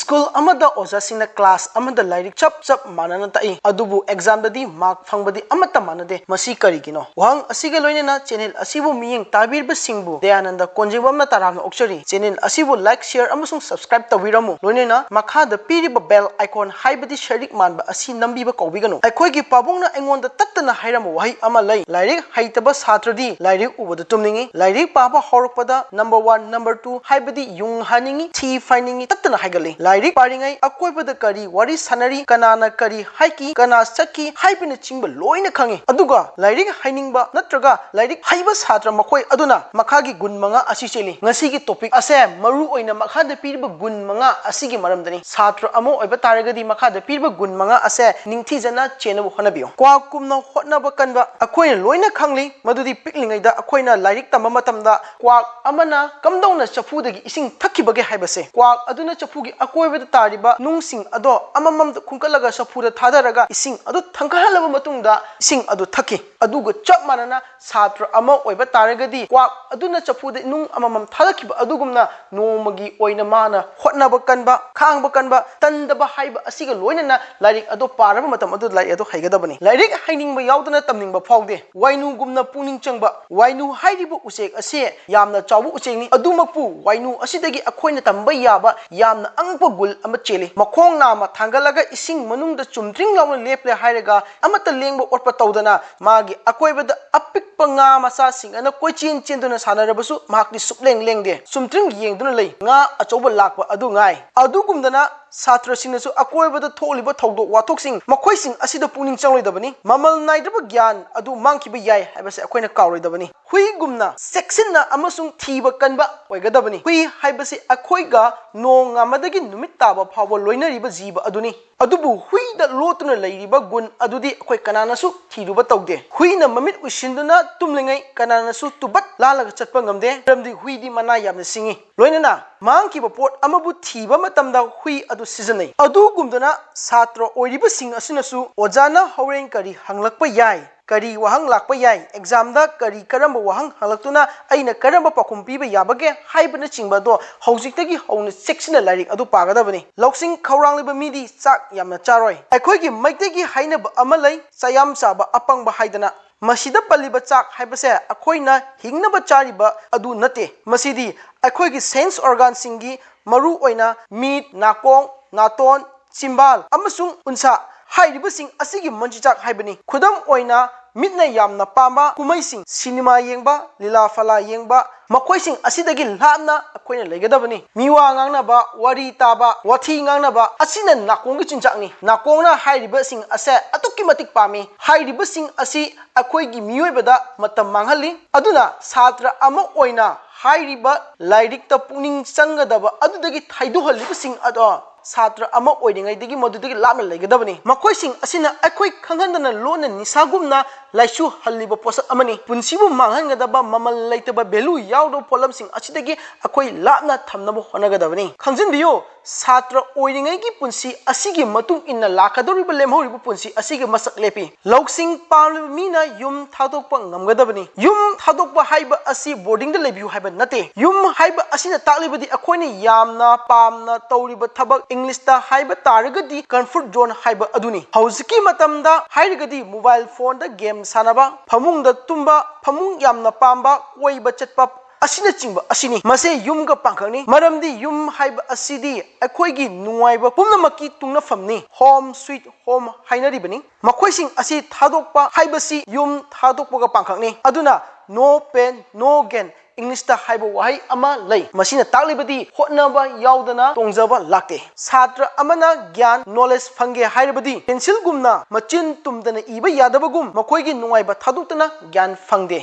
School amada ojasinna class amada lairik chap manana tai adubu exam dadi mark fangbadi amata manade masi karigino wang asiga loinena channel asibu miyeng tabirba singbu Dayananda konjibamna taramna okchari channel asibu like share amasung subscribe tawiramu loinena makhada piriba bell icon haibadi sharik manba asi nambiba kawbigano aikoigi pabungna engonda tattana hairamu wahi ama lai lairik haitaba satradi lairik ubada tumningi lairik paba horokpada number 1 number 2 haibadi yung haningi thi findingi tattana haigali lairik paringai akoibada kari wari sanari kanana kari haiki kana saki haibina chingba loina khangi aduga lairik hainingba natraga lairik haiba satra makoi aduna makhagi gun manga asi cheli ngasigi topic ase maru oina makhada piriba gun manga asigi maramdani satra amo oiba taragadi makhada piriba gun manga ase ningthijana chenabu honabiyo kwa kumna hotnaba kanba akoina loina khangli madudi piklingaida akoina lairik tamba matamda kwa amana kamdongna chafudagi ising thakibage haibase kwa aduna chafugi akoibada tariba nungsing ado amamam khungkalaga chafuda thadaraga ising ado thangkahalaba matungda ising ado thaki aduga chap manana satra ama oiba taragadi kwa aduna chafuda nung amamam thadakiba adugumna nomagi oina mana hotnaba kanba khangba kanba tandaba haiba asiga loinana lairik ado paraba matam ado lairik ado haigadabani lairik hainingba yaudana tamningba phawde wainu gumna puning changba wainu hairibu usek ase yamna chawu uchengni adumakpu wainu asidagi akoina tamba yaba yamna angpa gul ama cheli makhong nama thangalaga ising manungda chumtring lawna leple hairaga amata lengba otpa tawdana magi akoibada apikpa nga masa singana koichin chinduna sanarabasu mahakni supleng lengde chumtring yengduna lei nga achoba lakpa adu ngai adugumdana satra singnasu akoibada tholiba thawdo wathoksing makhoising asida puning changloidabani mamal naidaba gyan adu mangkiba yai haibase akoina kawroidabani hui gumna sectionna amasung thiba kanba oigadabani hui haibase akoiga nong amadagi numit taba phawa loinariba jiba aduni adubu huida lotuna leiriba gun adudi akoi kananasu thiruba tawde huina mamit usinduna tumlengai kananasu tubat lalaga chatpa ngamde ramdi huidi mana yamna singi loinana mangkiba pot amabu thiba matamda hui adu seasonai adu gumdana satra oiriba sing asinasu ojana horen kari hanglakpa yai kari wahang lakpa yai exam da kari karamba wahang halaktuna aina karamba pakhum piba yabage haibana chingba do haujiktagi hauna section lairik adu pagadabani loksing khawrangliba midi chak yamna charoi aikoigi maitegi hainaba amalai sayam saba apangba haidana masida paliba chak haibase akoina hingnaba chariba adu nate masidi aikoigi sense organ singi maru oina meat nakong naton chimbal amasung unsa hairibasing asigi manjichak haibani khudam oina mitna yamna pamba kumaising cinema yengba lila fala yengba makoising asidagi lapna akoina legadabani miwa ngangnaba wari taba wathi ngangnaba asina nakonggi chinchakni nakongna hairibasing ase atukki matik pami hairibasing asi akoigi miyoibada matam manghali aduna satra ama oina hairiba lairikta puning changadaba adudagi thaiduhalibasing ado satra ama oiringaidagi modudagi lapna legadabani makoising asina akoi khanghandana lona nisagumna laisu halliba posa amani punsibu manghangadaba mamal laitaba belu yawdo polamsing asidagi akoi lapna thamnabo honagadabani khangjinbiyo satra oiringaigi punsi asigi matung inna lakadoriba lemhoriba punsi asigi masak lepi loksing pamliba mina yum thadokpa ngamgadabani yum thadokpa haiba asi boarding da lebiu haiba nate yum haiba asina taklibadi akoina yamna pamna tawriba thabak English ta haiba taragadi comfort zone haiba aduni hauziki matamda hairagadi mobile phone da game sanaba phamung da tumba phamung yamna pamba oiba chatpa asina chingba asini mase yumga pangkhani maramdi yum haiba asidi akoigi nuaiba pumnamaki tungna famni home sweet home hainaribani makoising asi thadokpa haibasi yum thadokpaga pangkhani aduna no pain no gain English ta haiba wahai ama lay masina taklibadi hotnaba yaudana tongjaba lakte satra amana gyan knowledge phange hairabadi pencil gumna machin tumdana iba yadabagum makoigi nuaiba thadukna gyan phangde